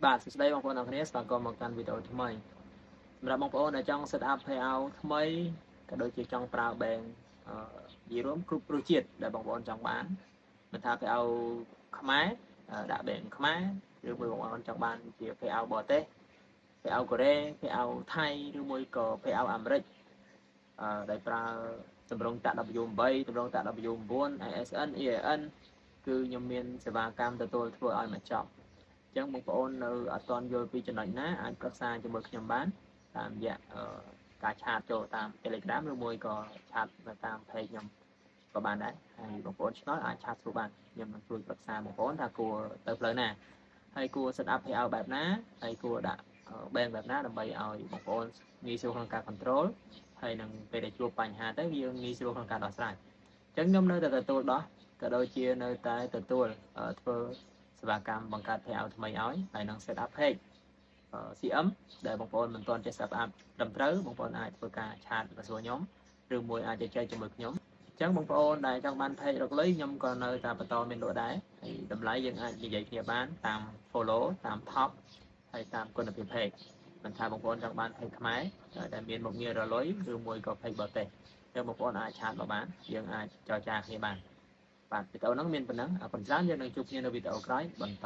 បាទសួស្តីបងប្អូនអរគ្នាស្វាគមន៍មកកាន់វីដេអូថ្មីសម្រាប់បងប្អូនដែលចង់ set up payout ថ្មីក៏ដូចជាចង់ប្រើ bank និយាយរួមគ្រប់រសជាតិដែលបងប្អូនចង់បានមិនថា payout ខ្មែរដាក់ bank ខ្មែរឬមួយបងប្អូនចង់បានជា payout បរទេស payout កូរ៉េ payout ថៃឬមួយក៏ payout អាមេរិកដែលប្រើតម្រងតាក់ W8 តម្រងតាក់ W9 ISN EAN គឺខ្ញុំមានសេវាកម្មទទួលធ្វើឲ្យមកចប់ចឹងបងប្អូននៅអត់ទាន់យល់ពីចំណុចណាអាចប្រឹក្សាជាមួយខ្ញុំបានតាមរយៈការឆាតចូលតាម Telegram ឬមួយក៏ឆាតនៅតាម page ខ្ញុំក៏បានដែរហើយបងប្អូនឆ្ងល់អាចឆាតសួរបានខ្ញុំនឹងជួយប្រឹក្សាបងប្អូនថាគួរទៅផ្លូវណាហើយគួរ set up payout បែបណាហើយគួរដាក់ bank បែបណាដើម្បីឲ្យបងប្អូនងាយស្រួលក្នុងការ control ហើយនឹងពេលដែលជួបបញ្ហាទៅវាងាយស្រួលក្នុងការដោះស្រាយអញ្ចឹងខ្ញុំនៅតែទទួលដោះក៏ដូចជានៅតែទទួលធ្វើសេវាកម្មបង្កើត payout ថ្មីឲ្យហើយនឹង set up page CM ដែលបងប្អូនមិនទាន់ចេះ set up ត្រឹមត្រូវបងប្អូនអាចធ្វើការឆាតមកសួរខ្ញុំឬមួយអាចជជែកជាមួយខ្ញុំអញ្ចឹងបងប្អូនដែលចង់បាន page រកលុយខ្ញុំក៏នៅតែបន្តមានលក់ដែរហើយតម្លៃយើងអាចនិយាយគ្នាបានតាម follow តាម top ហើយតាមគុណភាព page មិនថាបងប្អូនចង់បាន page ខ្មែរដែលមានមុខងាររកលុយឬមួយក៏ page បរទេសអញ្ចឹងបងប្អូនអាចឆាតមកបានយើងអាចចរចាគ្នាបានបាទវីដេអូហ្នឹងមានប៉ុណ្ណឹងអរគុណច្រើនយើងនឹងជួបគ្នានៅវីដេអូក្រោយបន្ត